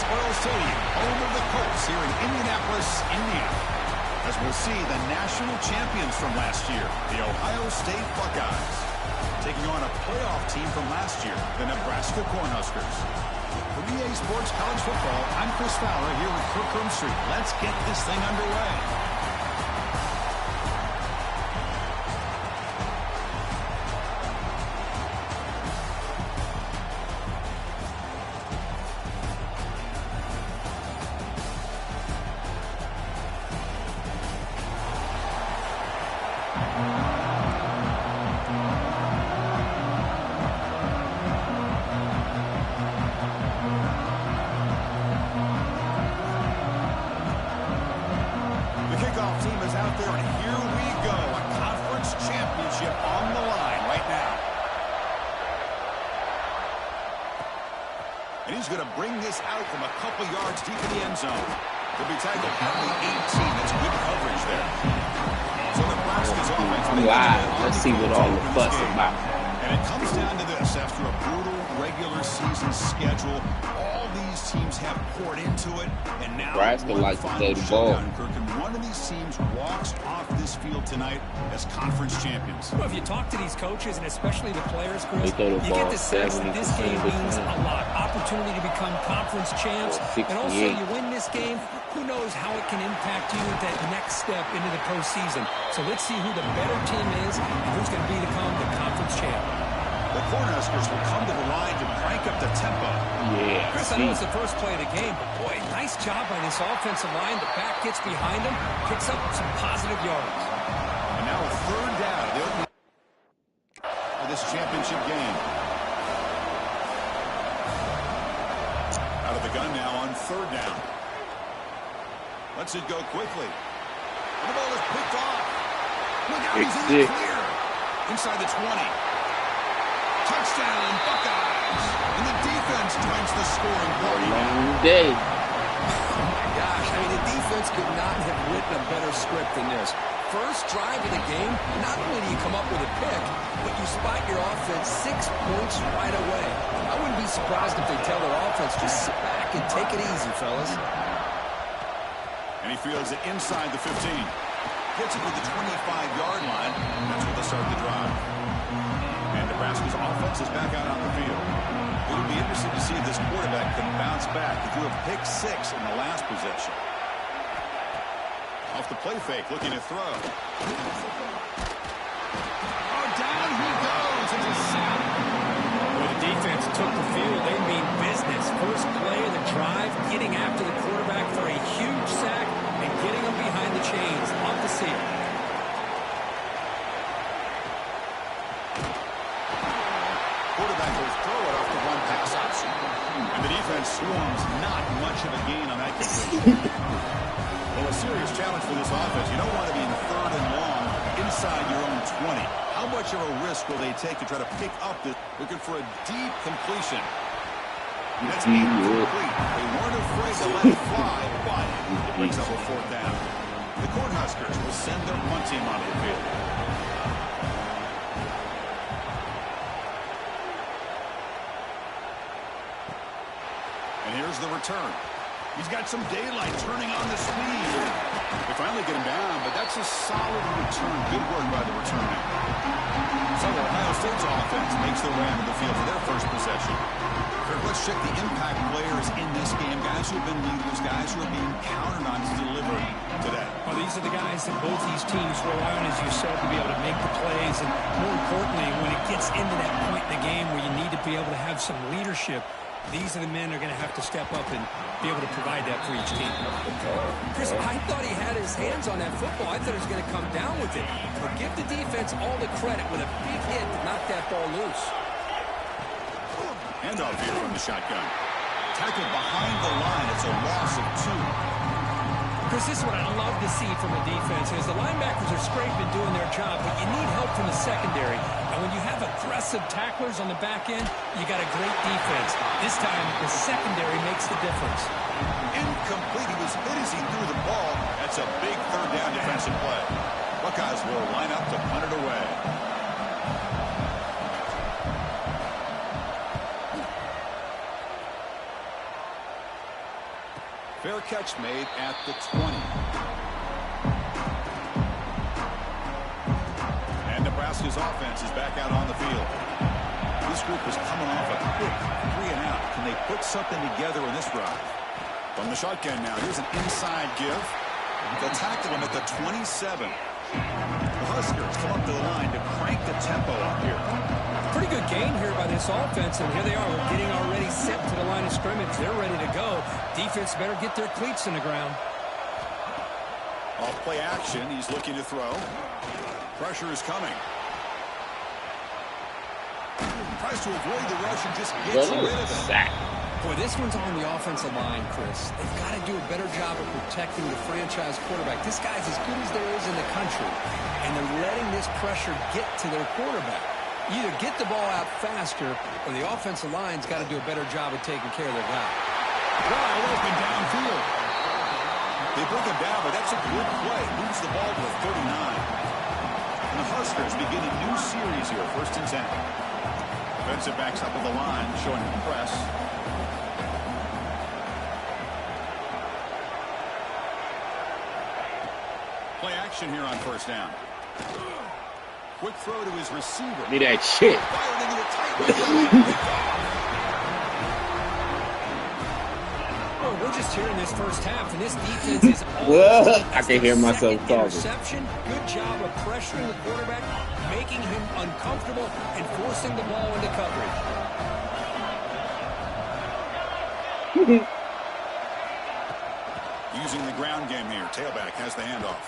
Oil Stadium, home of the Colts here in Indianapolis, Indiana. As we'll see the national champions from last year, the Ohio State Buckeyes, taking on a playoff team from last year, the Nebraska Cornhuskers. For EA Sports College Football, I'm Chris Fowler here with Kirk Street. Let's get this thing underway. And he's going to bring this out from a couple yards deep in the end zone. He'll be tackled at the 18. That's good coverage there. So Nebraska's offense. Let's see what all the fuss about. And it comes down to this. After a brutal regular season schedule, all these teams have poured into it. And now Nebraska likes to throw the ball. And one of these teams walks off this field tonight as conference champions. Well, if you talk to these coaches, and especially the players, Chris, you get the sense that this game means a lot. Opportunity to become conference champs. And also, you win this game, who knows how it can impact you at that next step into the postseason. So let's see who the better team is and who's going to become the conference champ. The Cornhuskers will come to the line to crank up the tempo. Yeah. Chris, I know it's the first play of the game, but boy, nice job by this offensive line. The back gets behind them, picks up some positive yards. And now a third down. For this championship game. Out of the gun now on third down. Lets it go quickly. And the ball is picked off. Look out, he's in the clear. Inside the 20. Touchdown, Buckeyes. And the defense joins the scoring party. Long day. Oh, my gosh. I mean, the defense could not have written a better script than this. First drive of the game, not only do you come up with a pick, but you spot your offense 6 points right away. I wouldn't be surprised if they tell their offense, just sit back and take it easy, fellas. And he fields it inside the 15. Gets it to the 25-yard line. That's where they'll start the drive. And Nebraska's offense is back out on the field. It'll be interesting to see if this quarterback can bounce back. He threw a pick 6 in the last possession. Off the play fake, looking to throw. Oh, down he goes. It's a sack. Well, the defense took the field. They mean business. First play of the drive, getting after the quarterback for a huge sack and getting him behind the chains. Love to see it. Quarterback will throw it off the one pass option. And the defense swarms not much of a gain on that completion. Well, a serious challenge for this offense. You don't want to be in third and long inside your own 20. How much of a risk will they take to try to pick up this? Looking for a deep completion. That's incomplete. They weren't afraid to let it fly, but it brings up a fourth down. The Cornhuskers will send their punt team onto the field. And here's the return. He's got some daylight turning on the speed. They finally get him down, but that's a solid return. Good work by the returner. So Ohio State's offense makes their way onto the field for their first possession. Let's check the impact players in this game. Guys who have been leaders, guys who are being counted on to deliver today. Well, these are the guys that both these teams rely on, as you said, to be able to make the plays. And more importantly, when it gets into that point in the game where you need to be able to have some leadership, these are the men that are going to have to step up and be able to provide that for each team. Chris, I thought he had his hands on that football. I thought he was going to come down with it. But give the defense all the credit with a big hit to knock that ball loose. Handoff here from the shotgun. Tackled behind the line. It's a loss of 2. Chris, this is what I love to see from a defense is the linebackers are scraping doing their job, but you need help from the secondary. And when you have aggressive tacklers on the back end, you got a great defense. This time, the secondary makes the difference. Incomplete. He was hit as he threw the ball. That's a big third down defensive play. Buckeyes will line up to punt it away. Fair catch made at the 20. And Nebraska's offense is back out on the field. This group is coming off a quick 3-and-out. Can they put something together in this drive? From the shotgun now, here's an inside give. They'll tackle him at the 27. The Huskers come up to the line to crank the tempo up here. Pretty good game here by this offense, and here they are. We're getting already set to the line of scrimmage. They're ready to go. Defense better get their cleats in the ground. Off play action, he's looking to throw. Pressure is coming. Tries to avoid the rush and just gets rid of it. Boy, this one's on the offensive line, Chris. They've got to do a better job of protecting the franchise quarterback. This guy's as good as there is in the country, and they're letting this pressure get to their quarterback. Either get the ball out faster, or the offensive line's got to do a better job of taking care of their guy. Wide open downfield. They bring him down, but that's a good play. Moves the ball to the 39. And the Huskers begin a new series here, 1st and 10. Defensive backs up at the line, showing press. Play action here on 1st down. Quick throw to his receiver. Need that shit. Fired into the tight Well, we're just here in this first half, and this defense is all I can hear myself talking. Interception. Good job of pressuring the quarterback, making him uncomfortable, and forcing the ball into coverage. Using the ground game here. Tailback has the handoff.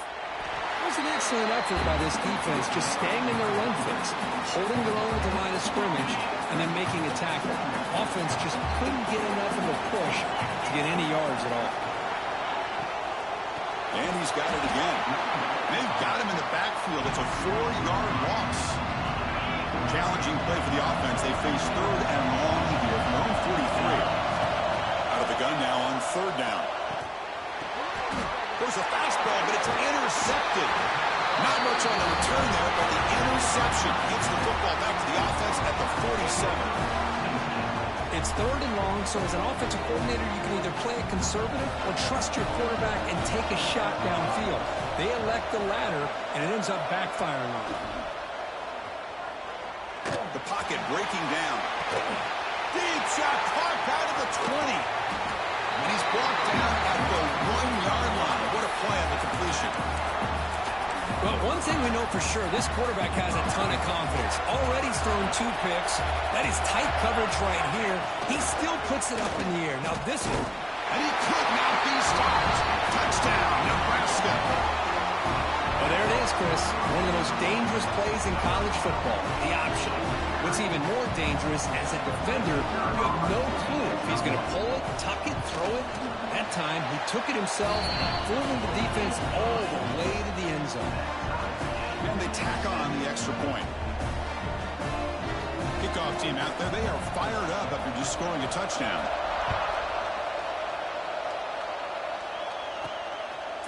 It was an excellent effort by this defense, just staying in their run fix, holding their own at the line of scrimmage, and then making a tackle. Offense just couldn't get enough of a push to get any yards at all. And he's got it again. They've got him in the backfield. It's a 4-yard loss. Challenging play for the offense. They face 3rd and long here from their own 43. Out of the gun now on 3rd down. There's a fastball, but it's intercepted. Not much on the return there, but the interception gets the football back to the offense at the 47. It's 3rd and long, so as an offensive coordinator, you can either play it conservative or trust your quarterback and take a shot downfield. They elect the latter, and it ends up backfiring on them. The pocket breaking down. Deep shot, caught out of the 20. And he's brought down at the 1-yard line. What a play on the completion. Well, one thing we know for sure, this quarterback has a ton of confidence. Already thrown 2 picks. That is tight coverage right here. He still puts it up in the air. Now this one. And he could not be stopped. Touchdown, Nebraska. Well, there it is, Chris. One of the most dangerous plays in college football. The option. What's even more dangerous, as a defender, you have no clue if he's going to pull it, tuck it, throw it. That time, he took it himself, fooling the defense all the way to the end zone. And they tack on the extra point. Kickoff team out there. They are fired up after just scoring a touchdown.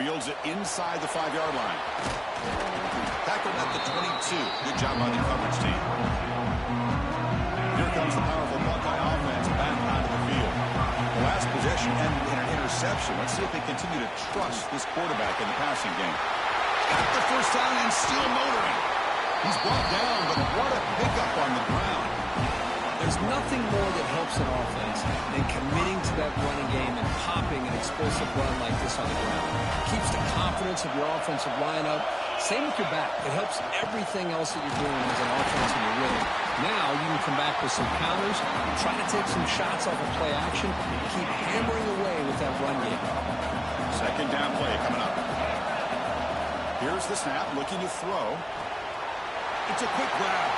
Fields it inside the 5-yard line. Tackled at the 22. Good job by the coverage team. Here comes the powerful Buckeye offense back onto the field. The last possession ended in an interception. Let's see if they continue to trust this quarterback in the passing game. Got the first down and still motoring. He's brought down, but what a pickup on the ground. There's nothing more that helps an offense than committing to that running game and popping an explosive run like this on the ground. Keeps the confidence of your offensive lineup. Same with your back. It helps everything else that you're doing as an offense when you're winning. Now you can come back with some counters, try to take some shots off of play action, and keep hammering away with that run game. 2nd down play coming up. Here's the snap, looking to throw. It's a quick grab.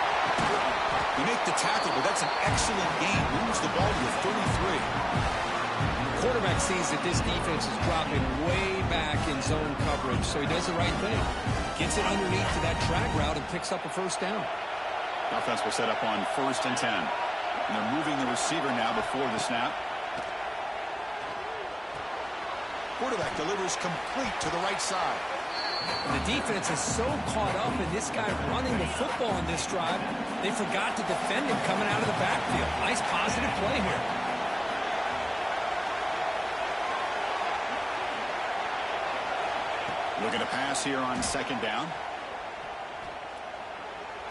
They make the tackle, but that's an excellent game. Moves the ball to the 33. Quarterback sees that this defense is dropping way back in zone coverage, so he does the right thing. Gets it underneath to that drag route and picks up a 1st down. Offense will set up on 1st and 10. And they're moving the receiver now before the snap. Quarterback delivers complete to the right side. The defense is so caught up in this guy running the football on this drive, they forgot to defend him coming out of the backfield. Nice positive play here. Looking to pass here on second down.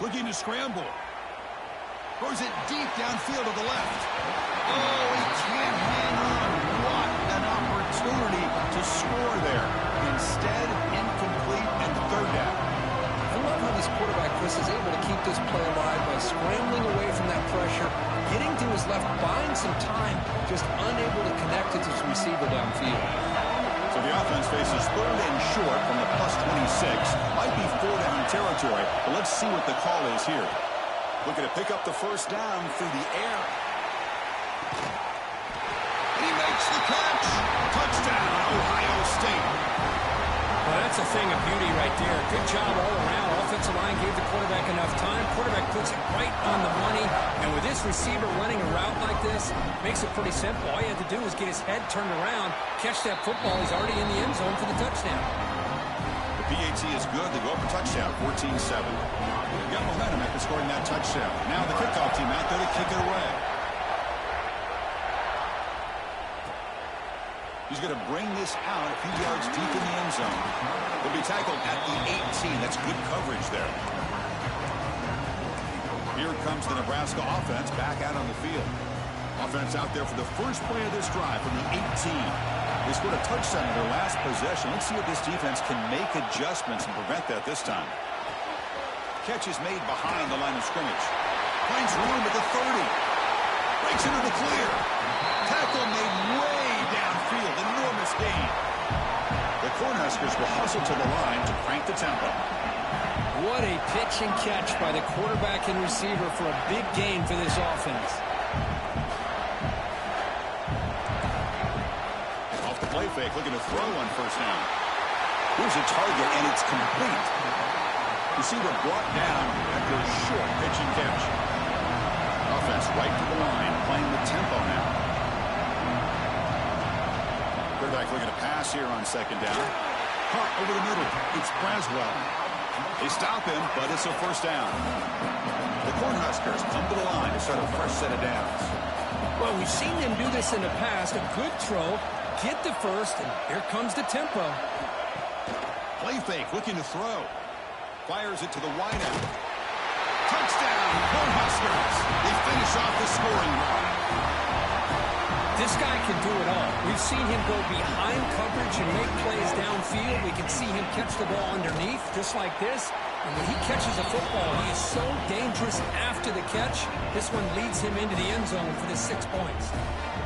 Looking to scramble. Throws it deep downfield to the left. Oh, he can't hang on. What an opportunity to score there. Instead, incomplete and third down. I love how this quarterback, Chris, is able to keep this play alive by scrambling away from that pressure, getting to his left, buying some time, just unable to connect it to his receiver downfield. So the offense faces third and short from the +26. Might be four-down territory, but let's see what the call is here. Looking to pick up the first down through the air. And he makes the catch. Touchdown, Ohio State. Well, that's a thing of beauty right there. Good job all around. Offensive line gave the quarterback enough time. Quarterback puts it right on the money. And with this receiver running a route like this, makes it pretty simple. All you have to do is get his head turned around, catch that football. He's already in the end zone for the touchdown. The PAT is good. They go up a touchdown, 14-7. They've got momentum after scoring that touchdown. Now the kickoff team out there to kick it away. He's going to bring this out a few yards deep in the end zone. He'll be tackled at the 18. That's good coverage there. Here comes the Nebraska offense back out on the field. Offense out there for the first play of this drive from the 18. They scored a touchdown in their last possession. Let's see if this defense can make adjustments and prevent that this time. Catch is made behind the line of scrimmage. Finds room at the 30. Breaks into the clear. Tackle made way downfield. Enormous gain. The Cornhuskers will hustle to the line to crank the tempo. What a pitch and catch by the quarterback and receiver for a big gain for this offense. Off the play fake, looking to throw on first down. Here's a target, and it's complete. Receiver brought down after a short pitch and catch. Offense right to the line, playing the tempo now. Quarterback looking to pass here on second down. Caught over the middle. It's Braswell. They stop him, but it's a first down. The Cornhuskers come to the line to start a fresh set of downs. Well, we've seen them do this in the past. A good throw, get the first, and here comes the tempo. Play fake, looking to throw. Fires it to the wideout. Touchdown, Cornhuskers. They finish off the scoring drive. This guy can do it all. We've seen him go behind coverage and make plays downfield. We can see him catch the ball underneath, just like this. And when he catches a football, he is so dangerous after the catch. This one leads him into the end zone for the 6 points.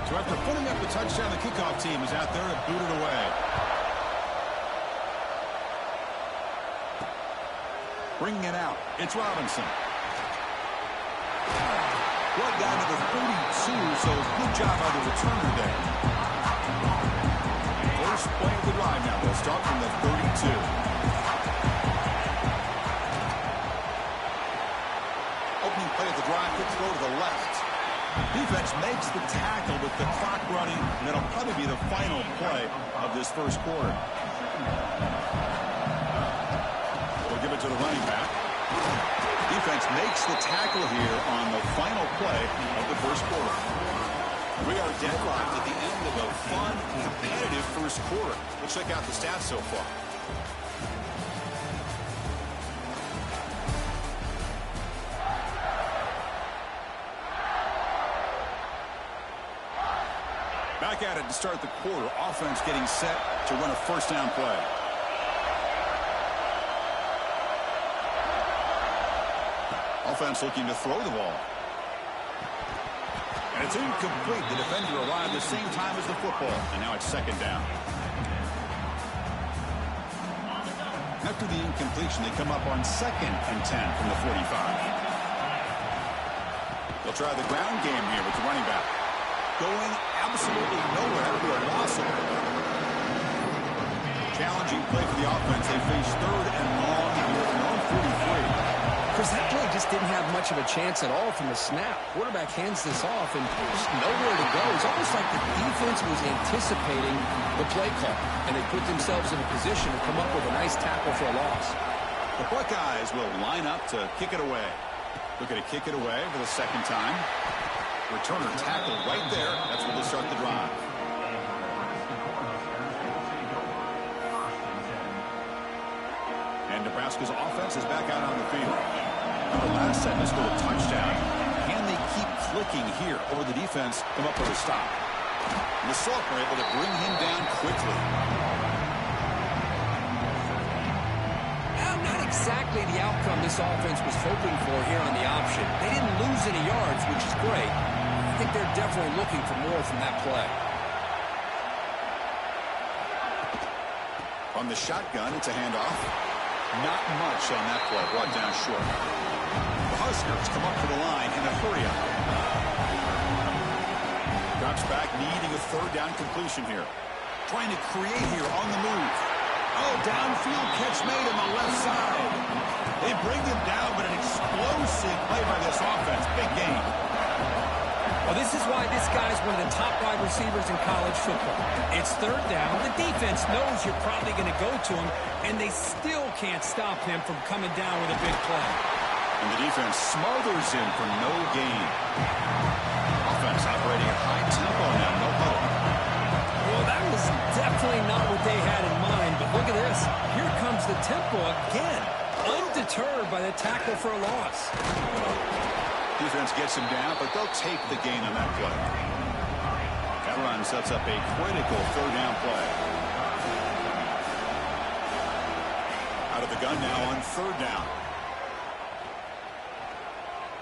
So after putting up the touchdown, the kickoff team is out there to boot it away. Bringing it out, it's Robinson. Brought down to the 32, so good job by the returner there. First play of the drive now. They'll start from the 32. Opening play of the drive, quick throw to the left. Defense makes the tackle with the clock running, and that'll probably be the final play of this first quarter. They'll give it to the running back. Defense makes the tackle here on the final play of the first quarter. We are deadlocked at the end of a fun, competitive first quarter. Let's check out the stats so far. Back at it to start the quarter. Offense getting set to run a first down play. Offense looking to throw the ball. And it's incomplete. The defender arrived the same time as the football. And now it's second down. After the incompletion, they come up on 2nd and 10 from the 45. They'll try the ground game here with the running back. Going absolutely nowhere for a loss of it. Challenging play for the offense. They face third and long here at their own 43. Because that play just didn't have much of a chance at all from the snap. Quarterback hands this off and just nowhere to go. It's almost like the defense was anticipating the play call, and they put themselves in a position to come up with a nice tackle for a loss. The Buckeyes will line up to kick it away. Looking to kick it away for the second time. Returner tackle right there. That's where they start the drive. Nebraska's offense is back out on the field. Now the last set, let's go to touchdown. Can they keep clicking here, or the defense come up with a stop? And the Salk were able to bring him down quickly. Not exactly the outcome this offense was hoping for here on the option. They didn't lose any yards, which is great. I think they're definitely looking for more from that play. On the shotgun, it's a handoff. Not much on that play, brought down short. The Huskers come up to the line in a hurry-up. Drops back, needing a third down completion here. Trying to create here on the move. Oh, downfield catch made on the left side. They bring him down, but an explosive play by this offense. Big game. Well, this is why this guy's one of the top wide receivers in college football. It's third down. The defense knows you're probably going to go to him, and they still can't stop him from coming down with a big play. And the defense smothers him for no gain. Offense operating at high tempo now, no huddle. Well, that was definitely not what they had in mind, but look at this. Here comes the tempo again, undeterred by the tackle for a loss. Defense gets him down, but they'll take the gain on that play. That run sets up a critical third down play. Out of the gun now on third down.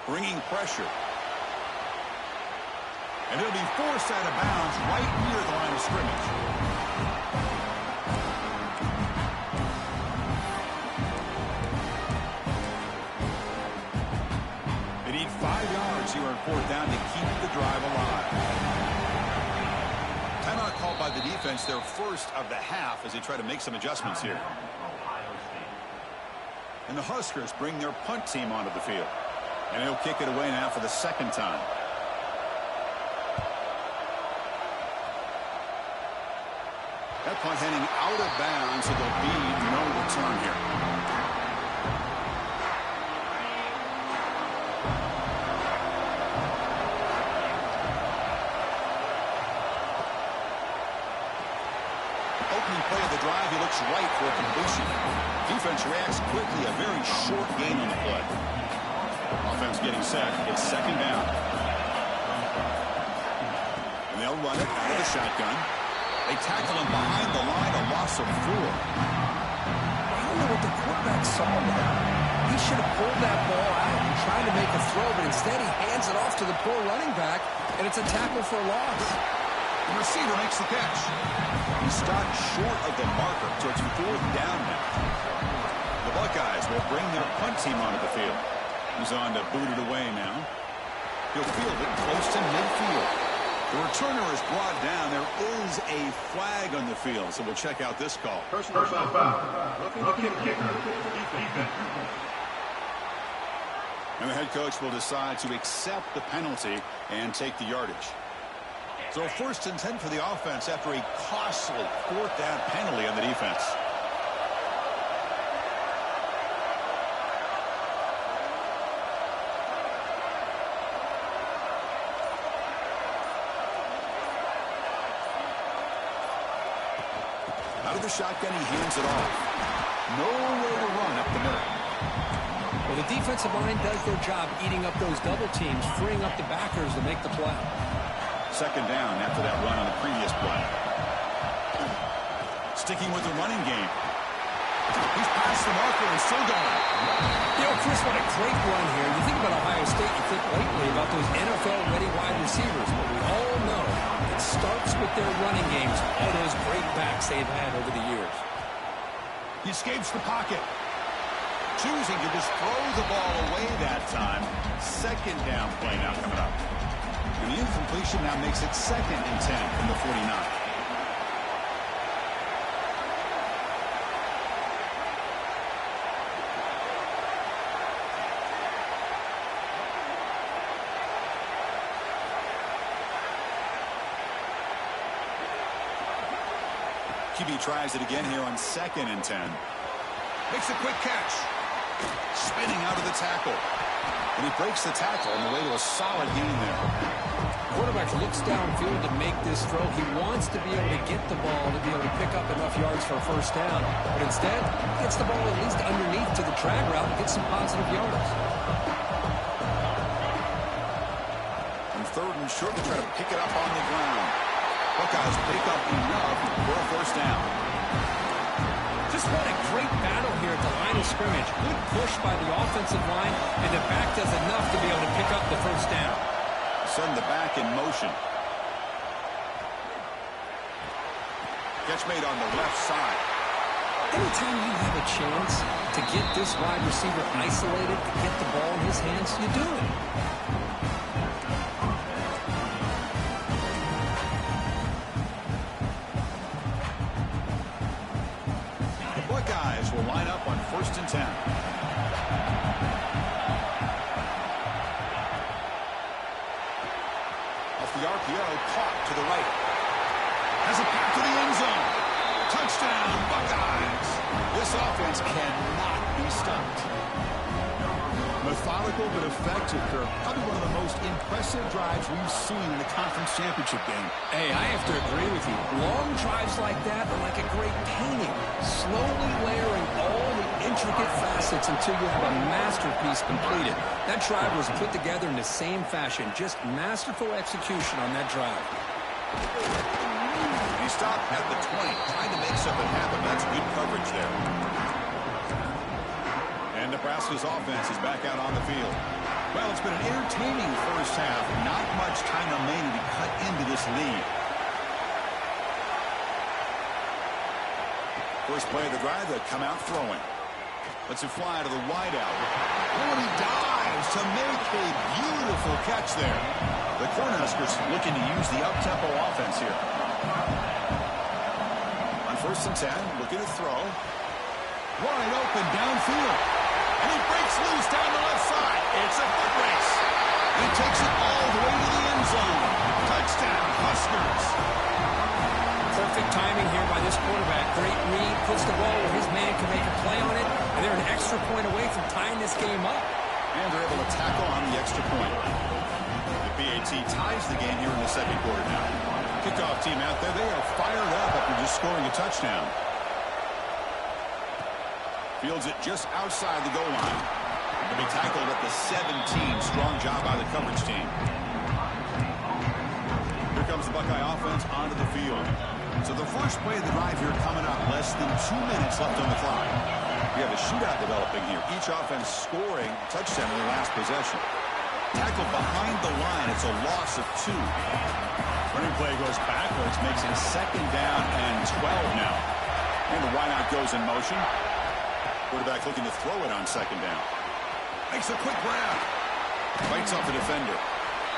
Bringing pressure. And it'll be forced out of bounds right near the line of scrimmage. They need 5 yards here on fourth down to keep the drive alive. Timeout called by the defense, their first of the half, as they try to make some adjustments here. And the Huskers bring their punt team onto the field. And he'll kick it away now for the second time. That punt heading out of bounds, so there'll be no return here. Opening play of the drive, he looks right for a completion. Defense reacts quickly, a very short gain on the play. Offense getting set. It's second down. And they'll run it out of the shotgun. They tackle him behind the line, a loss of 4. I don't know what the quarterback saw there. He should have pulled that ball out and tried to make a throw, but instead he hands it off to the poor running back, and it's a tackle for a loss. The receiver makes the catch. He stopped short of the marker, so it's fourth down now. The Buckeyes will bring their punt team onto the field. He's on to boot it away now. He'll field it close to midfield. The returner is brought down. There is a flag on the field, so we'll check out this call. Personal foul. Looking kicker. Defense. And the head coach will decide to accept the penalty and take the yardage. So first and 10 for the offense after a costly fourth down penalty on the defense. Out of the shotgun, he hands it off. Nowhere to run up the middle. Well, the defensive line does their job eating up those double teams, freeing up the backers to make the play. Second down after that run on the previous play. Sticking with the running game. He's past the marker and still going. You know, Chris, what a great run here. You think about Ohio State, you think lately about those NFL-ready wide receivers, but we all know it starts with their running games, all those great backs they've had over the years. He escapes the pocket. Choosing to just throw the ball away that time. Second down play now coming up. And the incompletion now makes it second and 10 from the 49. QB tries it again here on second and 10. Makes a quick catch. Spinning out of the tackle. And he breaks the tackle on the way to a solid gain there. quarterback looks downfield to make this throw. He wants to be able to get the ball to be able to pick up enough yards for a first down. But instead, he gets the ball at least underneath to the drag route and gets some positive yards. And third and short, to try to pick it up on the ground. Buckeyes pick up enough for a first down. Just what a great battle here at the line of scrimmage. Good push by the offensive line, and the back does enough to be able to pick up the first down. Send the back in motion. Catch made on the left side. Anytime you have a chance to get this wide receiver isolated, to get the ball in his hands, you do it. The Buckeyes will line up on 1st and 10. The RPO caught to the right. Has a pass to the end zone. Touchdown, Buckeyes. This offense cannot be stopped. Methodical but effective, Kirk. Probably one of the most impressive drives we've seen in the conference championship game. Hey, I have to agree with you. Long drives like that are like a great painting. Slowly layering all the intricate facets until you have a masterpiece completed. That drive was put together in the same fashion. Just masterful execution on that drive. He stopped at the 20, trying to make something happen. That's good coverage there. And Nebraska's offense is back out on the field. Well, it's been an entertaining first half. Not much time remaining to cut into this lead. First play of the drive, they come out throwing. Lets it fly to the wideout. Oh, and he dives to make a beautiful catch there. The Cornhuskers looking to use the up-tempo offense here. On 1st and 10, looking to throw. Wide open downfield. And he breaks loose down the left side. It's a foot race. He takes it all the way to the end zone. Touchdown, Huskers. Perfect timing here by this quarterback. Great read, puts the ball where his man can make a play on it, and they're an extra point away from tying this game up. And they're able to tackle on the extra point. The BAT ties the game here in the second quarter now. Kickoff team out there, they are fired up after just scoring a touchdown. Fields it just outside the goal line. To be tackled at the 17. Strong job by the coverage team. Here comes the Buckeye offense onto the field. So the first play of the drive here coming up. Less than 2 minutes left on the clock. We have a shootout developing here. Each offense scoring a touchdown in their last possession. Tackled behind the line. It's a loss of 2. Running play goes backwards. Makes it 2nd down and 12 now. And the wideout goes in motion. Quarterback looking to throw it on 2nd down. Makes a quick grab. Fights off the defender.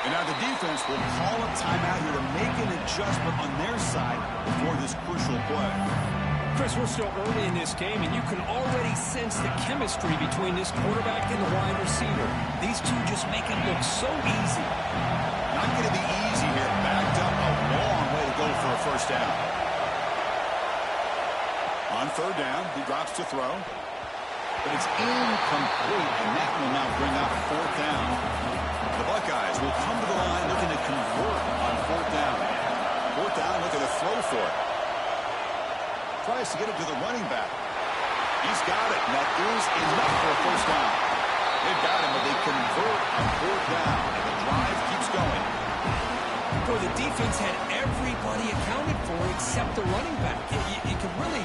And now the defense will call a timeout here to make an adjustment on their side before this crucial play. Chris, we're still early in this game, and you can already sense the chemistry between this quarterback and the wide receiver. These two just make it look so easy. Not going to be easy here. Backed up a long way to go for a first down. On 3rd down, he drops to throw. But it's incomplete, and that will now bring up 4th down. The Buckeyes will come to the line looking to convert on 4th down. 4th down, looking to throw for it. Tries to get it to the running back. He's got it, and that is enough for a first down. They've got him, but they convert on 4th down, and the drive keeps going. Boy, the defense had everybody accounted for except the running back. You could really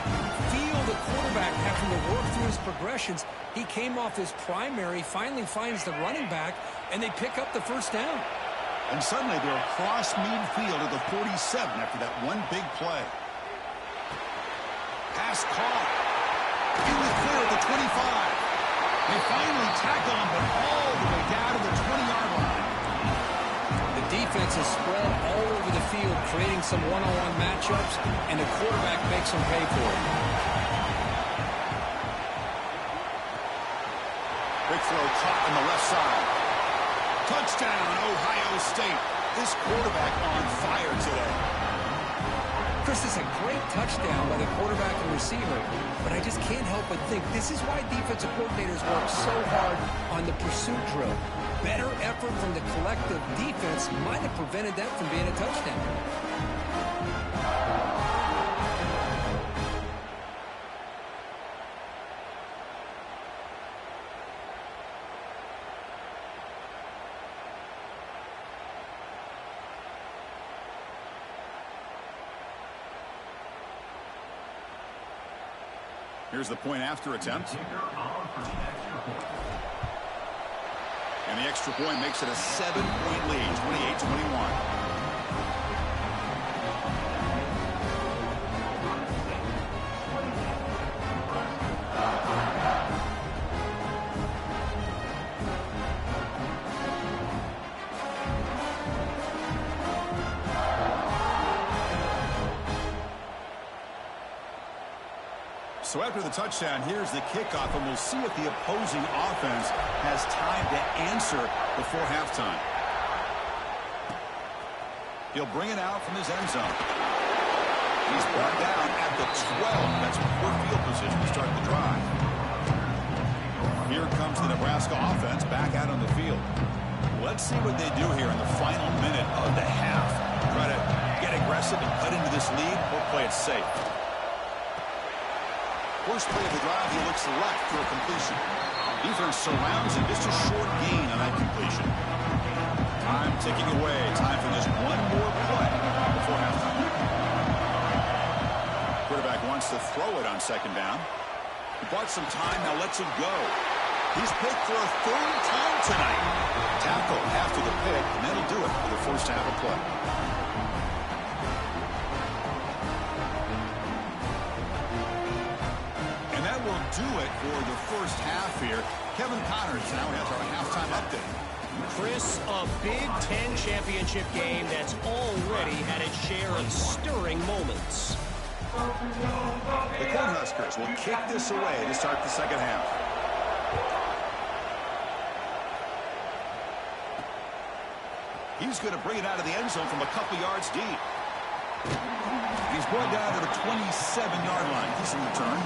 feel the quarterback having to work through his progressions. He came off his primary, finally finds the running back, and they pick up the first down. And suddenly they're across midfield at the 47 after that one big play. Pass caught. He was clear at the 25. They finally tackle him, but all the way down to the 20-yard line. The defense is spread all over the field, creating some one-on-one matchups, and the quarterback makes them pay for it. Big throw caught on the left side. Touchdown, Ohio State. This quarterback on fire today. Chris, is a great touchdown by the quarterback and receiver, but I just can't help but think this is why defensive coordinators work so hard on the pursuit drill. better effort from the collective defense might have prevented that from being a touchdown. Here's the point after attempt. And the extra point makes it a 7-point lead, 28-21. So after the touchdown, here's the kickoff, and we'll see if the opposing offense has time to answer before halftime. He'll bring it out from his end zone. He's brought down at the 12. That's poor field position to start the drive. Here comes the Nebraska offense back out on the field. Let's see what they do here in the final minute of the half. Try to get aggressive and cut into this lead, or play it safe. First play of the drive, he looks left for a completion. Defense surrounds him, just a short gain on that completion. Time ticking away. Time for just one more play before halftime. Quarterback wants to throw it on second down. He bought some time, now lets it go. He's picked for a third time tonight. Tackle after the pick, and that'll do it for the first half of play. Do it for the first half here. Kevin Connors now has our halftime update. Chris, a Big Ten championship game that's already had its share of stirring moments. The Cornhuskers will kick this away to start the second half. He's going to bring it out of the end zone from a couple yards deep. He's brought down to the 27-yard line. Decent return.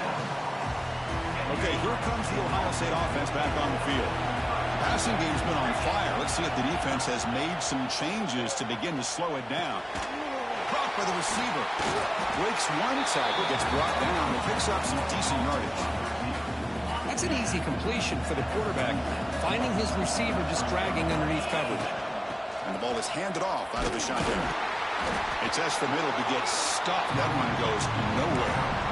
Okay, here comes the Ohio State offense back on the field. Passing game's been on fire. Let's see if the defense has made some changes to begin to slow it down. Caught by the receiver. Breaks one tackle, gets brought down, and picks up some decent yardage. That's an easy completion for the quarterback, finding his receiver just dragging underneath coverage. And the ball is handed off out of the shotgun. It's for middle to get stuck. That one goes nowhere.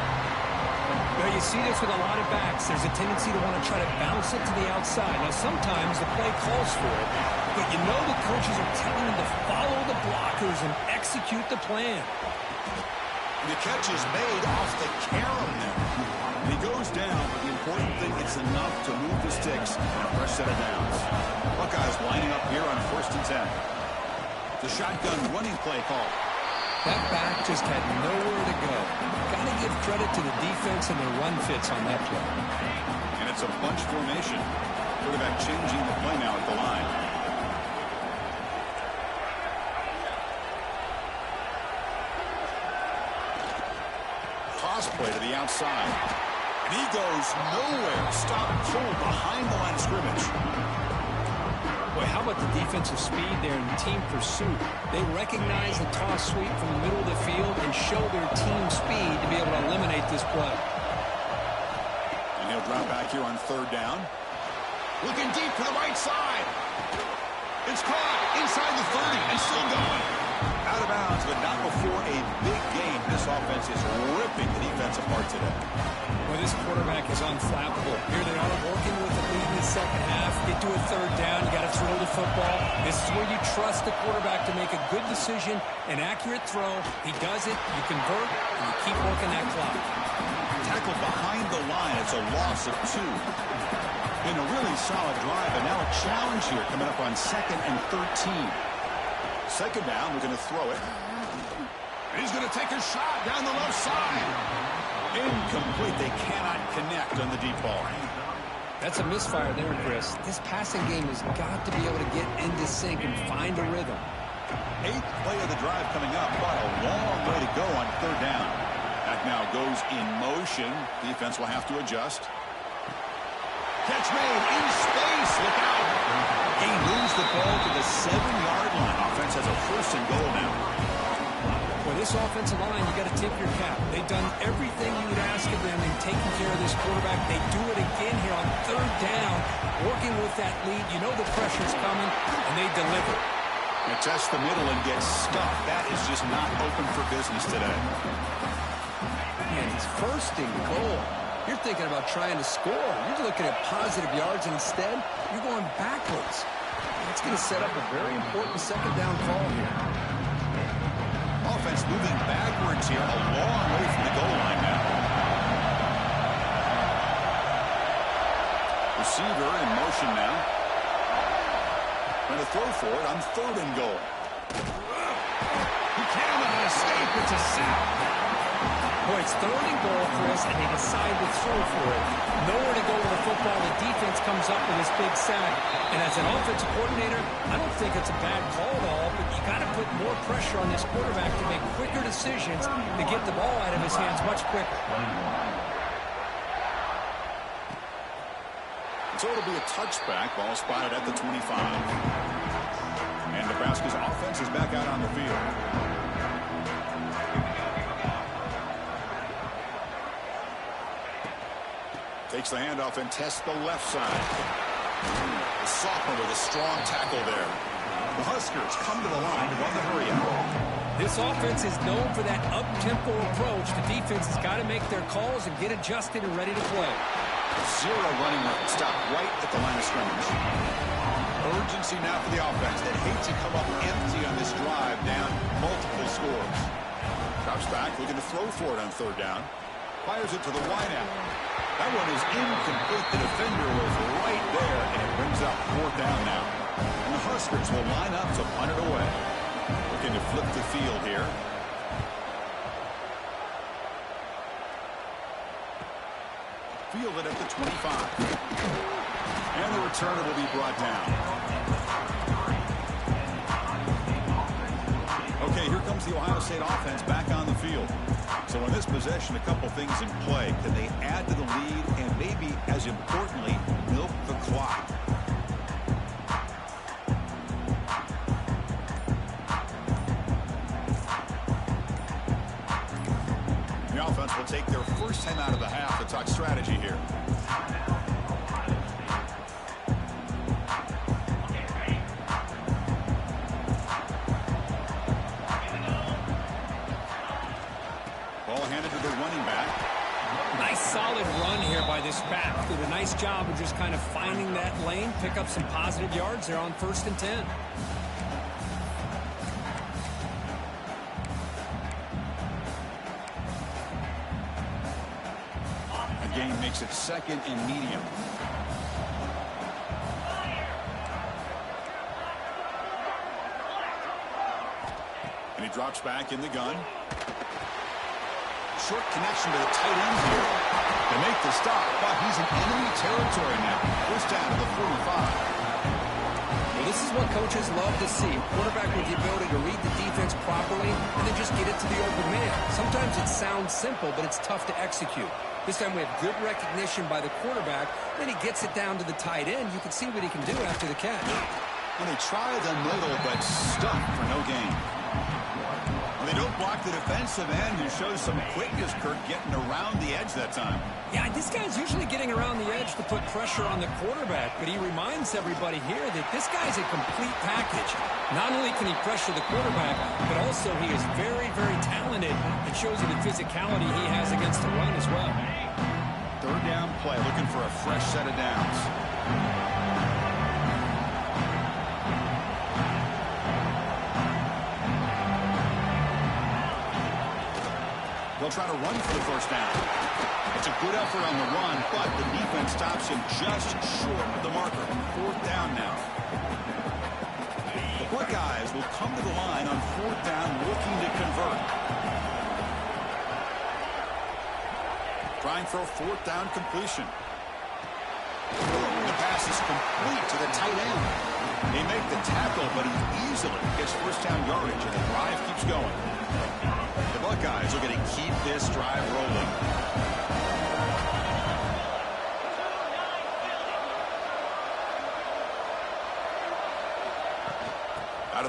Well, you see this with a lot of backs. There's a tendency to want to try to bounce it to the outside. Now, sometimes the play calls for it, but you know the coaches are telling them to follow the blockers and execute the plan. The catch is made off the carom there. He goes down, but the important thing, it's enough to move the sticks and a fresh set of downs. Buckeyes lining up here on 1st and 10. The shotgun running play call. That back just had nowhere to go. Got to give credit to the defense and their run fits on that play. And it's a bunch formation. Quarterback changing the play now at the line. Toss play to the outside. And he goes nowhere. Stop pull behind the line of scrimmage. Boy, how about the defensive speed there in team pursuit? They recognize the toss sweep from the middle of the field and show their team speed to be able to eliminate this play. And he'll drop back here on 3rd down. Looking deep to the right side. It's caught inside the 30 and still going. Out of bounds, but not before a big game. This offense is ripping the defense apart today. Well, this quarterback is unflappable. Here they are working with the lead in the second half. Get to a 3rd down. You got to throw the football. This is where you trust the quarterback to make a good decision, an accurate throw. He does it, you convert, and you keep working that clock. Tackled behind the line. It's a loss of 2. Been a really solid drive, and now a challenge here coming up on 2nd and 13. Second down, we're going to throw it. And he's going to take a shot down the left side. Incomplete. They cannot connect on the deep ball. That's a misfire there, Chris. This passing game has got to be able to get into sync and find a rhythm. 8th play of the drive coming up, but a long way to go on 3rd down. That now goes in motion. Defense will have to adjust. Catch made in space. Look out. He moves the ball to the 7-yard line. Offense has a 1st and goal now. Well, this offensive line, you got to tip your cap. They've done everything you would ask of them in taking care of this quarterback. They do it again here on 3rd down, working with that lead. You know the pressure's coming, and they deliver. They test the middle and get stuffed. That is just not open for business today. And it's 1st and goal. You're thinking about trying to score. You're looking at positive yards, and instead, you're going backwards. That's going to set up a very important 2nd down call here. Offense moving backwards here, a long way from the goal line now. Receiver in motion now. Going to throw for it on 3rd and goal. He cannot escape. It's a sack. Boy, it's 3rd and goal, Chris, and they decide to throw for it. Nowhere to go with the football. The defense comes up with this big sack. And as an offensive coordinator, I don't think it's a bad call at all, but you got to put more pressure on this quarterback to make quicker decisions to get the ball out of his hands much quicker. So it'll be a touchback. Ball spotted at the 25. And Nebraska's offense is back out on the field. Takes the handoff and tests the left side. The sophomore with a strong tackle there. The Huskers come to the line to run the hurry out. This offense is known for that up-tempo approach. The defense has got to make their calls and get adjusted and ready to play. 0 running room. Stop right at the line of scrimmage. Urgency now for the offense that hates to come up empty on this drive down multiple scores. Drops back, looking to throw for it on 3rd down. Fires it to the wideout. That one is incomplete. The defender was right there, and it brings up 4th down now. And the Huskers will line up to punt it away. Looking to flip the field here. Fielded at the 25. And the returner will be brought down. Okay, here comes the Ohio State offense back on the field. So in this possession, a couple things in play. Can they add to the lead and maybe, as importantly, milk the clock? The offense will take their first 10 out of the half to talk strategy here. Solid run here by this back. Did a nice job of just kind of finding that lane, pick up some positive yards there on 1st and 10. The game makes it 2nd and medium. And he drops back in the gun. Short connection to the tight end here. They make the stop, but he's in enemy territory now. First down to the 45. Well, this is what coaches love to see. A quarterback with the ability to read the defense properly and then just get it to the open man. Sometimes it sounds simple, but it's tough to execute. This time we have good recognition by the quarterback. Then he gets it down to the tight end. You can see what he can do after the catch. And they try the middle, but stuck for no gain. They don't block the defensive end, who shows some quickness, Kirk, getting around the edge that time. Yeah, this guy's usually getting around the edge to put pressure on the quarterback, but he reminds everybody here that this guy's a complete package. Not only can he pressure the quarterback, but also he is very, very talented. It shows you the physicality he has against the run as well. 3rd down play, looking for a fresh set of downs. They'll try to run for the first down. It's a good effort on the run, but the defense stops him just short of the marker. 4th down now. The Buckeyes will come to the line on 4th down, looking to convert. Trying for a 4th down completion. The pass is complete to the tight end. They make the tackle, but he easily gets first down yardage, and the drive keeps going. The Buckeyes are going to keep this drive rolling.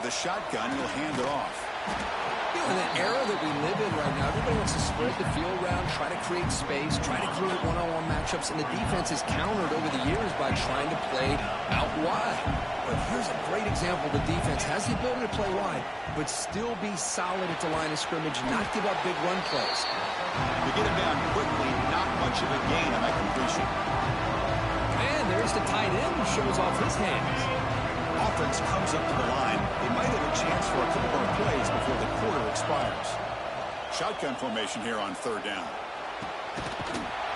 the shotgun. He'll hand it off. You know, in the era that we live in right now, everybody wants to spread the field around, try to create space, try to create one-on-one matchups, and the defense is countered over the years by trying to play out wide. But here's a great example. The defense has the ability to play wide, but still be solid at the line of scrimmage, not give up big run plays. To get him down quickly, not much of a gain on that completion. And there's the tight end who shows off his hands. Offense comes up to the line. They might have a chance for a couple more plays before the quarter expires. Shotgun formation here on third down.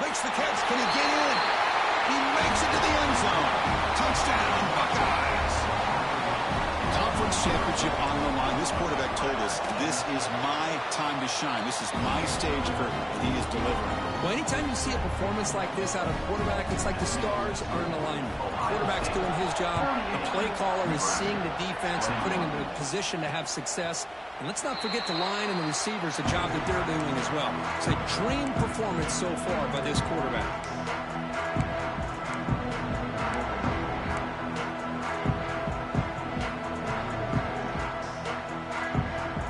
Makes the catch. Can he get in? He makes it to the end zone. Touchdown, Buckeyes. Conference championship on the line. This quarterback told us, this is my time to shine. This is my stage curtain, and he is delivering. Well, anytime you see a performance like this out of a quarterback, it's like the stars are in alignment. The quarterback's doing his job. The play caller is seeing the defense and putting him in a position to have success. And let's not forget the line and the receivers, the job that they're doing as well. It's a dream performance so far by this quarterback.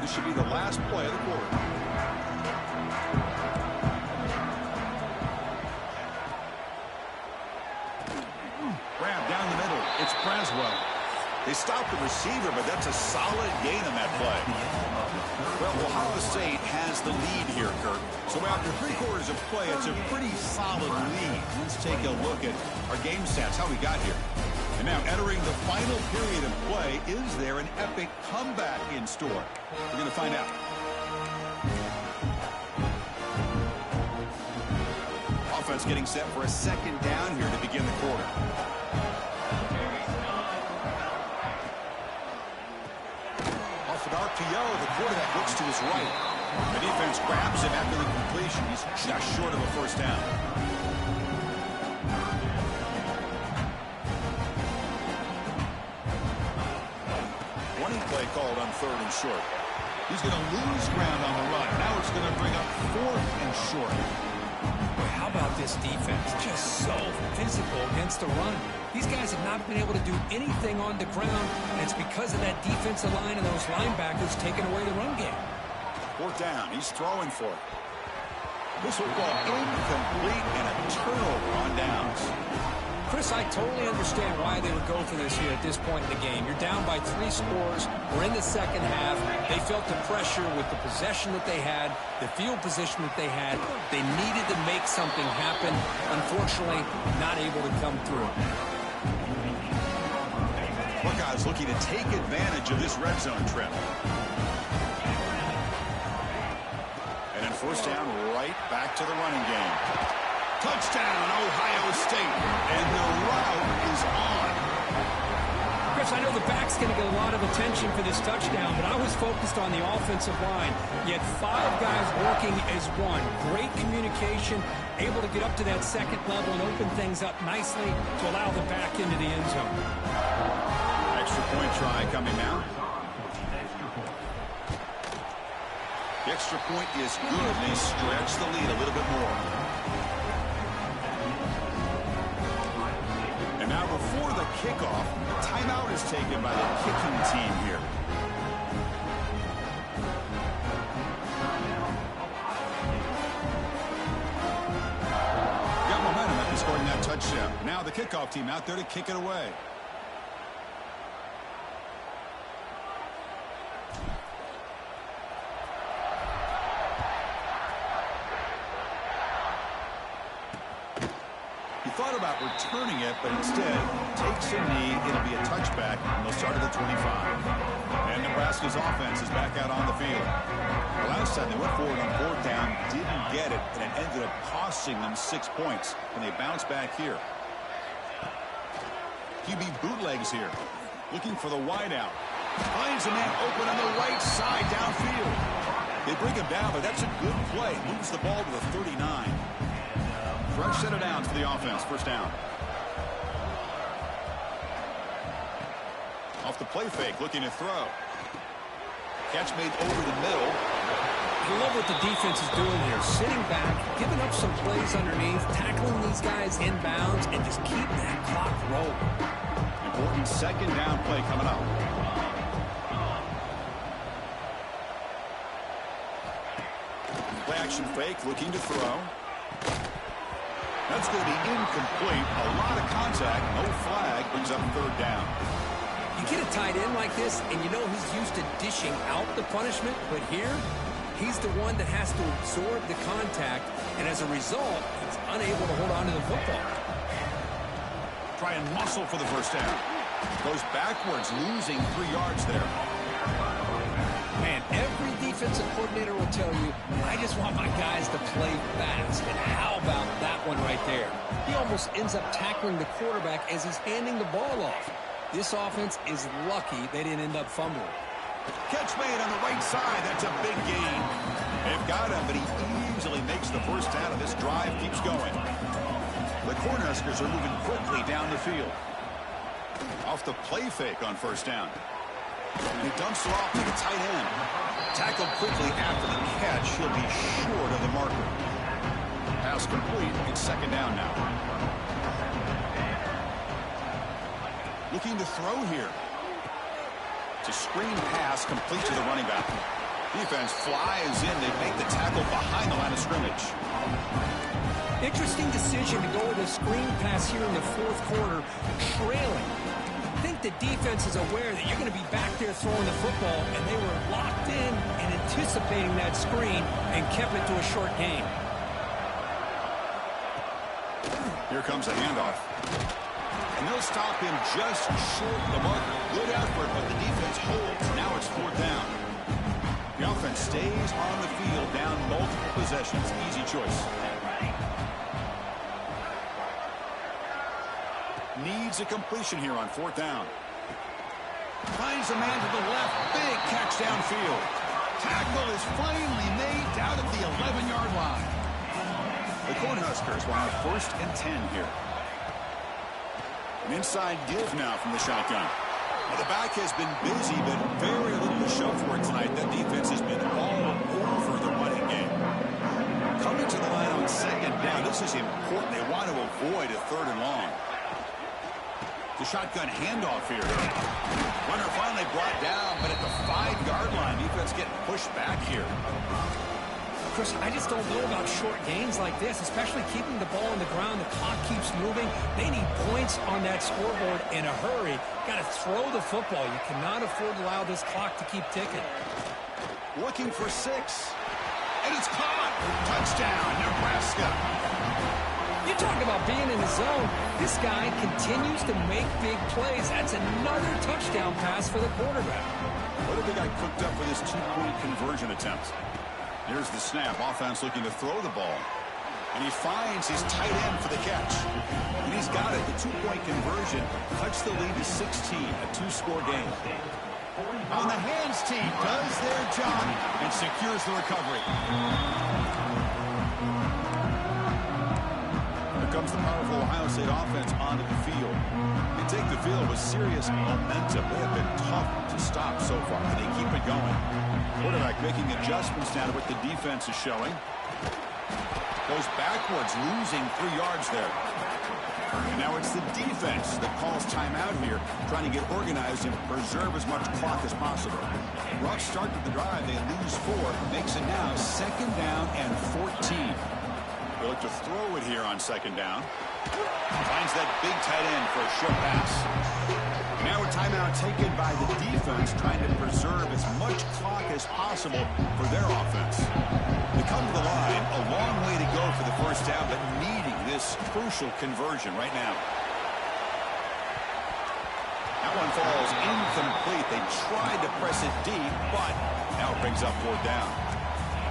This should be the last play of the quarter. Grab down the middle. It's Braswell. They stopped the receiver, but that's a solid gain on that play. Well, Ohio State has the lead here, Kirk. So after 3 quarters of play, it's a pretty solid lead. Let's take a look at our game stats, how we got here. And now entering the final period of play, is there an epic comeback in store? We're going to find out. Offense getting set for a second down here to begin the quarter. Off an RPO, the quarterback looks to his right. The defense grabs him after the completion. He's just short of a first down. 20 play called on 3rd and short. He's going to lose ground on the run. Now it's going to bring up 4th and short. Boy, how about this defense? Just so physical against the run. These guys have not been able to do anything on the ground, and it's because of that defensive line and those linebackers taking away the run game. 4th down. He's throwing for it. This football incomplete and a turnover on downs. Chris, I totally understand why they would go for this here at this point in the game. You're down by 3 scores. We're in the second half. They felt the pressure with the possession that they had, the field position that they had. They needed to make something happen. Unfortunately, not able to come through. Buckeyes looking to take advantage of this red zone trip. And then 1st down, right back to the running game. Touchdown, Ohio State. And the route is on. Chris, I know the back's going to get a lot of attention for this touchdown, but I was focused on the offensive line. You had 5 guys working as one. Great communication, able to get up to that second level and open things up nicely to allow the back into the end zone. Extra point try coming now. The extra point is good. They stretch the lead a little bit more. And now before the kickoff, timeout is taken by the kicking team here. Got momentum after scoring that touchdown. Now the kickoff team out there to kick it away. Thought about returning it, but instead takes a knee. It'll be a touchback, and they'll start at the 25. And Nebraska's offense is back out on the field. The last time they went forward on 4th down, didn't get it, and it ended up costing them 6 points. And they bounce back here. QB bootlegs here, looking for the wideout. Finds a man open on the right side downfield. They bring him down, but that's a good play. Moves the ball to the 39. Fresh set of downs for the offense. 1st down. Off the play fake, looking to throw. Catch made over the middle. I love what the defense is doing here. Sitting back, giving up some plays underneath, tackling these guys inbounds, and just keep that clock rolling. Important 2nd down play coming up. Option fake, looking to throw. That's going to be incomplete. A lot of contact, no flag, brings up third down. You get a tight end like this, and you know he's used to dishing out the punishment, but here, he's the one that has to absorb the contact, and as a result, he's unable to hold on to the football. Try and muscle for the first down. Goes backwards, losing 3 yards there. Man, every defensive coordinator will tell you, I just want my guys to play fast. And how about that one right there? He almost ends up tackling the quarterback as he's handing the ball off. This offense is lucky they didn't end up fumbling. Catch made on the right side. That's a big gain. They've got him, but he easily makes the first down, and this drive keeps going. The Cornhuskers are moving quickly down the field. Off the play fake on first down. And he dumps it off to the tight end. Tackled quickly after the catch. He'll be short of the marker. Pass complete. It's second down now. Looking to throw here. It's a screen pass complete to the running back. Defense flies in. They make the tackle behind the line of scrimmage. Interesting decision to go with a screen pass here in the fourth quarter, trailing. I think the defense is aware that you're going to be back there throwing the football, and they were locked in and anticipating that screen and kept it to a short game. Here comes a handoff. And they'll stop him just short of the marker. Good effort, but the defense holds. Now it's fourth down. The offense stays on the field, down multiple possessions. Easy choice. Needs a completion here on fourth down. Finds a man to the left. Big catch downfield. Tackle is finally made down at the 11-yard line. The Cornhuskers will have first and 10 here. An inside give now from the shotgun. Well, the back has been busy, but very little to show for it tonight. That defense has been all over the running game. Coming to the line on second down. This is important. They want to avoid a third and long. The shotgun handoff here. Runner finally brought down, but at the 5-yard line, defense getting pushed back here. Chris, I just don't know about short gains like this, especially keeping the ball on the ground. The clock keeps moving. They need points on that scoreboard in a hurry. Got to throw the football. You cannot afford to allow this clock to keep ticking. Looking for 6. And it's caught. Touchdown, Nebraska. You talk about being in the zone. This guy continues to make big plays. That's another touchdown pass for the quarterback. What have they got cooked up for this 2-point conversion attempt? Here's the snap. Offense looking to throw the ball. And he finds his tight end for the catch. And he's got it. The 2-point conversion cuts the lead to 16, a 2-score game. On the hands team does their job and secures the recovery. Here comes the powerful Ohio State offense onto the field. They take the field with serious momentum. They have been tough to stop so far, and they keep it going. Quarterback making adjustments now to what the defense is showing. Goes backwards, losing 3 yards there. And now it's the defense that calls timeout here, trying to get organized and preserve as much clock as possible. Rough start to the drive. They lose 4. Makes it now second down and 14. They look to throw it here on second down. Finds that big tight end for a short pass. Now a timeout taken by the defense, trying to preserve as much clock as possible for their offense. They come to the line, a long way to go for the first down, but needing this crucial conversion right now. That one falls incomplete. They tried to press it deep, but now it brings up fourth down.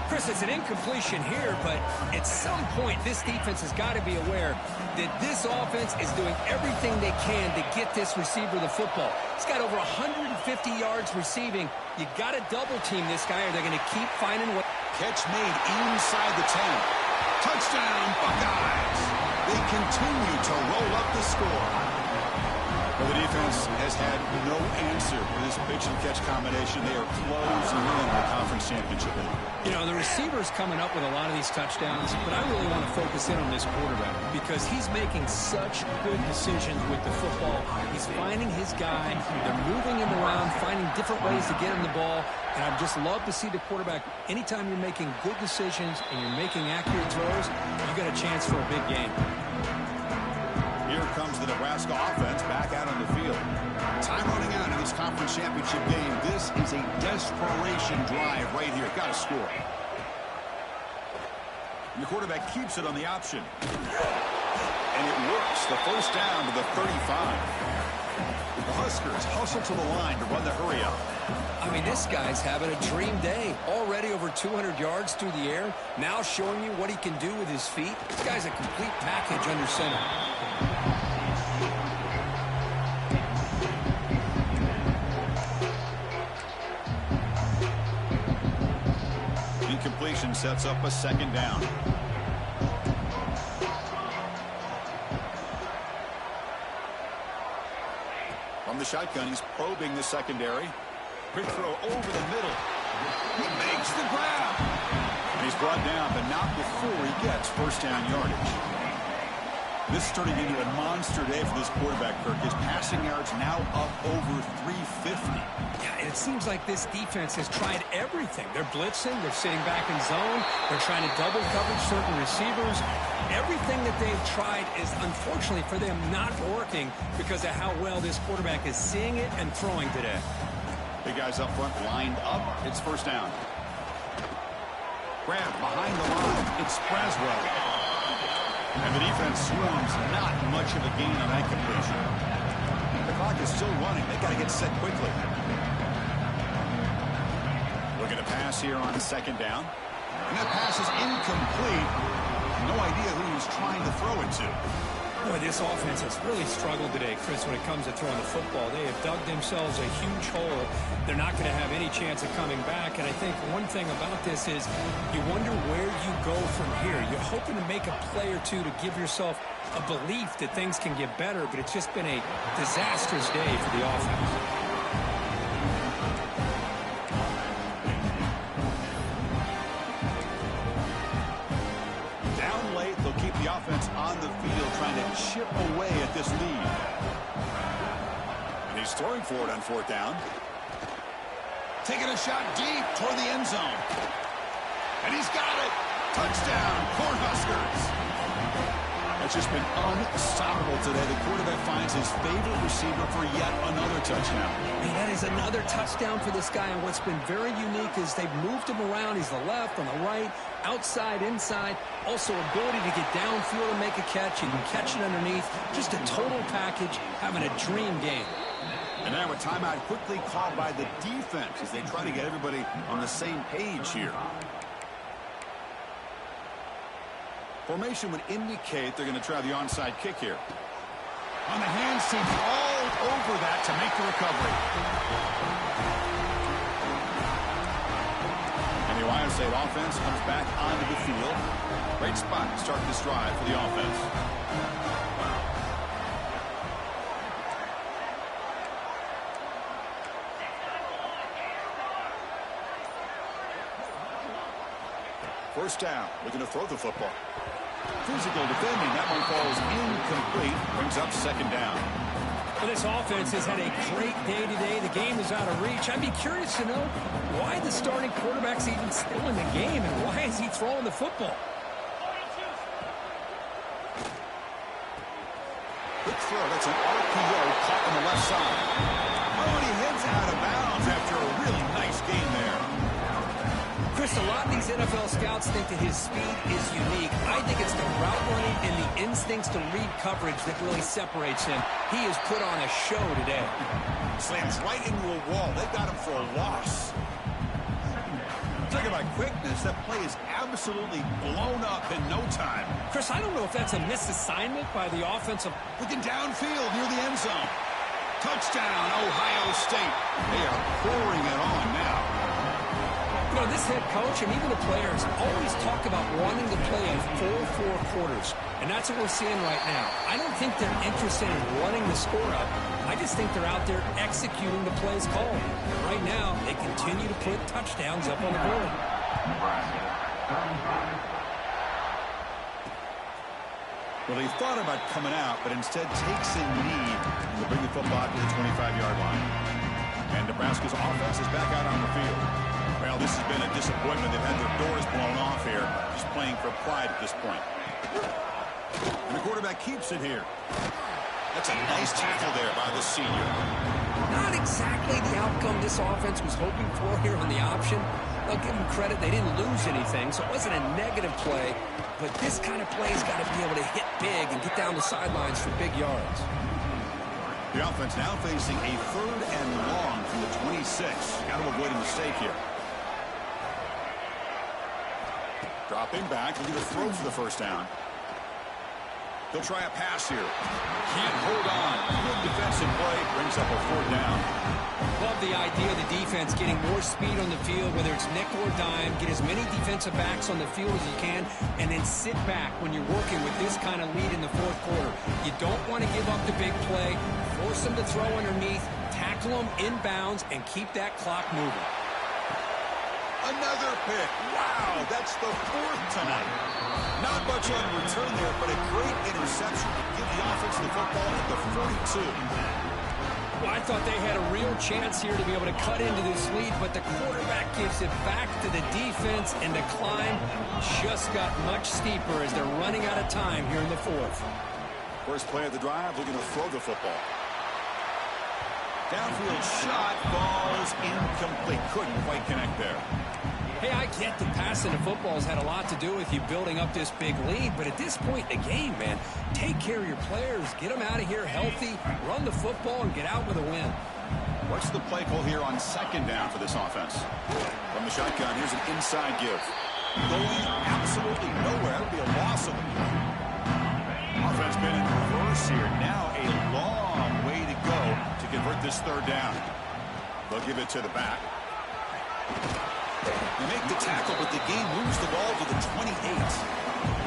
Chris, it's an incompletion here, but at some point, this defense has got to be aware that this offense is doing everything they can to get this receiver the football. He's got over 150 yards receiving. You got to double team this guy, or they're going to keep finding what. Catch made inside the 10. Touchdown, Buckeyes! They continue to roll up the score. Well, the defense has had no answer for this pitch-and-catch combination. They are closing in on the conference championship. You know, the receiver's coming up with a lot of these touchdowns, but I really want to focus in on this quarterback because he's making such good decisions with the football. He's finding his guy. They're moving him around, finding different ways to get him the ball. And I just love to see the quarterback, anytime you're making good decisions and you're making accurate throws, you got a chance for a big game. Here comes the Nebraska offense back out on the field. Time running out in this conference championship game. This is a desperation drive right here. Got to score. And the quarterback keeps it on the option. And it works. The first down to the 35. The Huskers hustle to the line to run the hurry up. I mean, this guy's having a dream day. Already over 200 yards through the air. Now showing you what he can do with his feet. This guy's a complete package under center. Incompletion sets up a second down. From the shotgun, he's probing the secondary. Quick throw over the middle. He makes the grab. And he's brought down, but not before he gets first down yardage. This is turning into a monster day for this quarterback, Kirk. His passing yards now up over 350. Yeah, and it seems like this defense has tried everything. They're blitzing. They're sitting back in zone. They're trying to double coverage certain receivers. Everything that they've tried is, unfortunately for them, not working because of how well this quarterback is seeing it and throwing today. Big guys up front lined up. It's first down. Grab behind the line. It's Braswell. And the defense swarms. Not much of a gain on that completion. The clock is still running. They got to get set quickly. Looking to pass here on second down. And that pass is incomplete. No idea who he was trying to throw it to. Boy, this offense has really struggled today, Chris, when it comes to throwing the football. They have dug themselves a huge hole. They're not going to have any chance of coming back. And I think one thing about this is you wonder where you go from here. You're hoping to make a play or two to give yourself a belief that things can get better, but it's just been a disastrous day for the offense. The offense on the field trying to chip away at this lead. And he's throwing for it on fourth down. Taking a shot deep toward the end zone. And he's got it. Touchdown, Cornhuskers. It's just been unstoppable today. The quarterback finds his favorite receiver for yet another touchdown. And that is another touchdown for this guy. And what's been very unique is they've moved him around. He's the left, on the right, outside, inside. Also ability to get downfield and make a catch. He can catch it underneath. Just a total package, having a dream game. And now a timeout quickly called by the defense as they try to get everybody on the same page here. Formation would indicate they're going to try the onside kick here. On the hands team all over that to make the recovery. And the Ohio State offense comes back onto the field. Great spot to start this drive for the offense. First down, looking to throw the football. Physical defending, that one falls incomplete, brings up second down. Well, this offense has had a great day today. The game is out of reach. I'd be curious to know why the starting quarterback's even still in the game and why is he throwing the football? Good throw, that's an RPO caught on the left side. Oh, and he heads out of bounds after a really nice gain there. Chris, a lot of these NFL scouts think that his speed is unique. I think it's the route running and the instincts to read coverage that really separates him. He has put on a show today. Slams right into a wall. They got him for a loss. Talk about quickness. That play is absolutely blown up in no time. Chris, I don't know if that's a misassignment by the offensive. Looking downfield near the end zone. Touchdown, Ohio State. They are pouring it on now. You know, this head coach and even the players always talk about wanting to play a full 4 quarters. And that's what we're seeing right now. I don't think they're interested in running the score up. I just think they're out there executing the plays called. And right now, they continue to put touchdowns up on the board. Well, he thought about coming out, but instead takes a knee to bring the football to the 25-yard line. And Nebraska's offense is back out on the field. Well, this has been a disappointment. They've had their doors blown off here, just playing for pride at this point. And the quarterback keeps it here. That's a nice tackle there by the senior. Not exactly the outcome this offense was hoping for here on the option. I'll give them credit. They didn't lose anything, so it wasn't a negative play. But this kind of play has got to be able to hit big and get down the sidelines for big yards. The offense now facing a 3rd and long from the 26. Got to avoid a mistake here. Dropping back, looking to throw for the first down. They'll try a pass here. Can't hold on. Good defensive play. Brings up a 4th down. Love the idea of the defense getting more speed on the field, whether it's nickel or dime. Get as many defensive backs on the field as you can, and then sit back when you're working with this kind of lead in the 4th quarter. You don't want to give up the big play. Force them to throw underneath. Tackle them inbounds, and keep that clock moving. Another pick. Wow, that's the 4th tonight. Not much on return there, but a great interception to give the offense the football at the 42. Well, I thought they had a real chance here to be able to cut into this lead, but the quarterback gives it back to the defense, and the climb just got much steeper as they're running out of time here in the 4th. First play of the drive, looking to throw the football. Downfield shot, falls incomplete. Couldn't quite connect there. Hey, I get that passing the football has had a lot to do with you building up this big lead, but at this point in the game, man, take care of your players, get them out of here healthy, run the football, and get out with a win. What's the play call here on 2nd down for this offense? From the shotgun, here's an inside give. Going absolutely nowhere. That would be a loss of the play. Offense been in reverse here. Now a long way to go to convert this 3rd down. They'll give it to the back. They make the tackle, but the game moves the ball to the 28.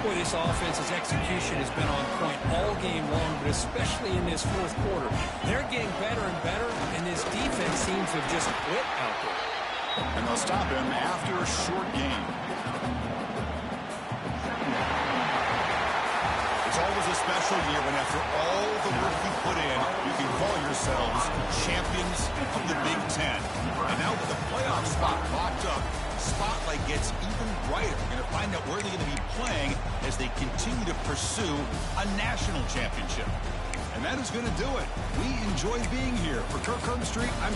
Boy, this offense's execution has been on point all game long, but especially in this 4th quarter. They're getting better and better, and this defense seems to have just quit out there. And they'll stop him after a short game. It's always a special year when after all the work you put in, you can call yourselves champions of the Big Ten. And now with the playoff spot locked up, spotlight gets even brighter. We're going to find out where they're going to be playing as they continue to pursue a national championship. And that is going to do it. We enjoy being here. For Kirk Herbstreit, I'm